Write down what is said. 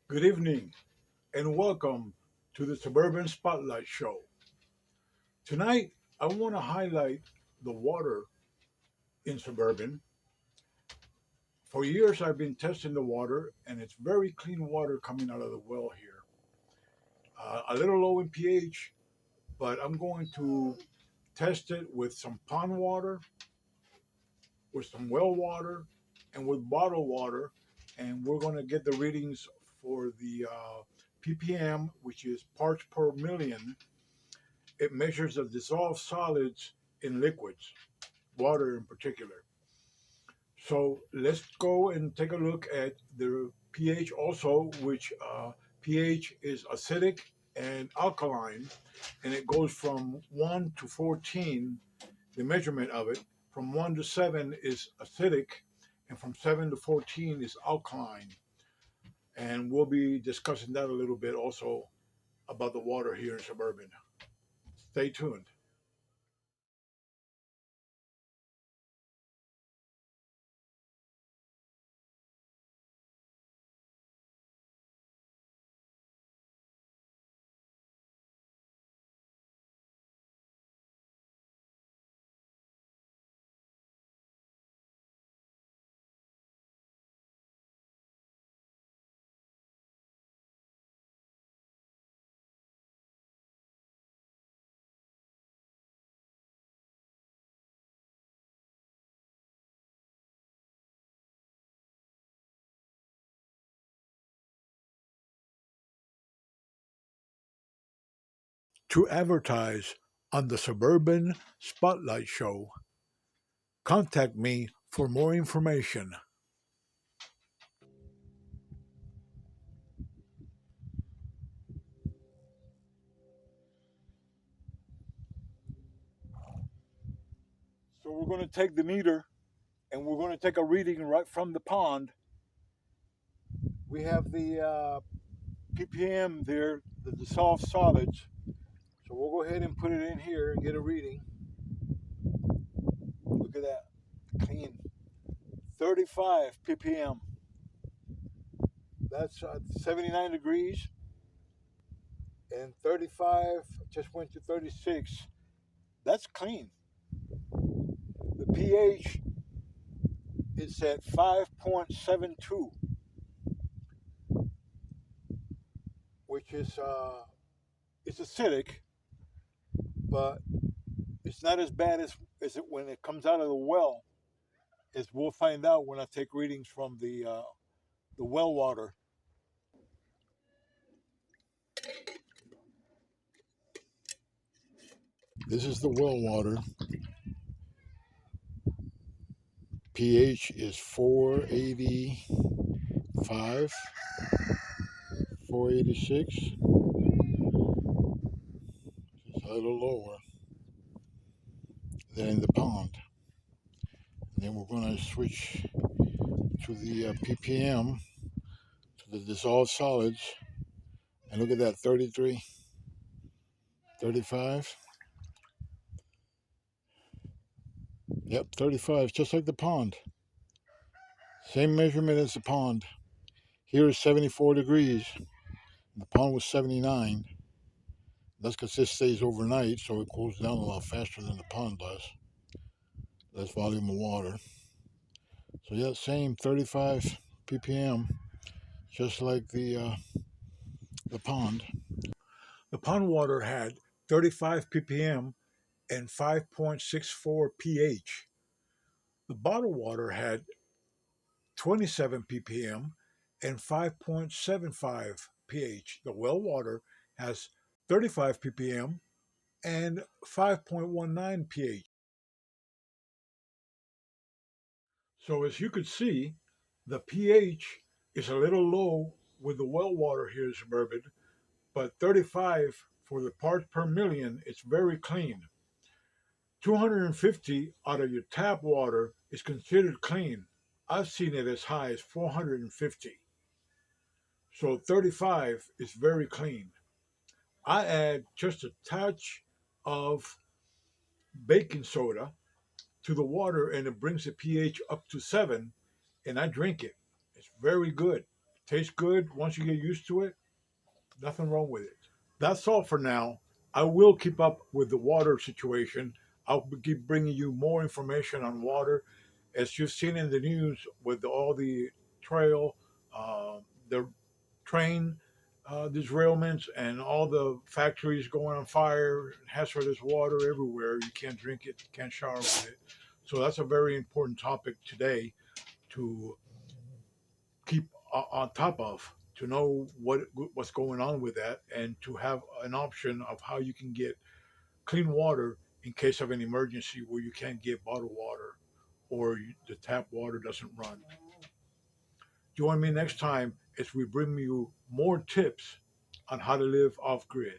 Good evening and welcome to the Suburban Spotlight Show. Tonight, I want to highlight the water in Suburban. For years, I've been testing the water, and it's very clean water coming out of the well here. A little low in pH, but I'm going to test it with some pond water, with some well water, and with bottled water. And we're going to get the readings for the ppm, which is parts per million. It measures the dissolved solids in liquids, water in particular. So let's go and take a look at the pH also, which pH is acidic and alkaline, and it goes from 1 to 14, the measurement of it. From 1 to 7 is acidic, and from 7 to 14 is alkaline. And we'll be discussing that a little bit also about the water here in Suburban. Stay tuned. To advertise on the Suburban Spotlight Show, contact me for more information. So we're going to take the meter and we're going to take a reading right from the pond. We have the ppm there, the dissolved solids. So we'll go ahead and put it in here and get a reading. Look at that, clean. 35 ppm. That's 79 degrees, and 35 just went to 36. That's clean. The pH is at 5.72, which is it's acidic, but it's not as bad as it when it comes out of the well, as we'll find out when I take readings from the well water. This is the well water. pH is 485, 486. It's a little lower than in the pond. And then we're going to switch to the ppm, to the dissolved solids. And look at that, 33, 35. Yep, 35, just like the pond. Same measurement as the pond. Here is 74 degrees. The pond was 79. That's because this stays overnight, so it cools down a lot faster than the pond does. Less volume of water. So yeah, same 35 ppm, just like the pond. The pond water had 35 ppm and 5.64 pH. The bottled water had 27 ppm and 5.75 pH. The well water has 35 ppm and 5.19 pH. So as you could see, the pH is a little low with the well water here in Suburban, but 35 for the parts per million, it's very clean. 250 out of your tap water is considered clean. I've seen it as high as 450. So 35 is very clean. I add just a touch of baking soda to the water and it brings the pH up to 7, and I drink it. It's very good. Tastes good once you get used to it. Nothing wrong with it. That's all for now. I will keep up with the water situation. I'll keep bringing you more information on water. As you've seen in the news with all the trail, the train derailments, and all the factories going on fire, hazardous water everywhere. You can't drink it, can't shower with it. So that's a very important topic today to keep on top of, to know what's going on with that, and to have an option of how you can get clean water in case of an emergency where you can't get bottled water or the tap water doesn't run. Join me next time as we bring you more tips on how to live off grid.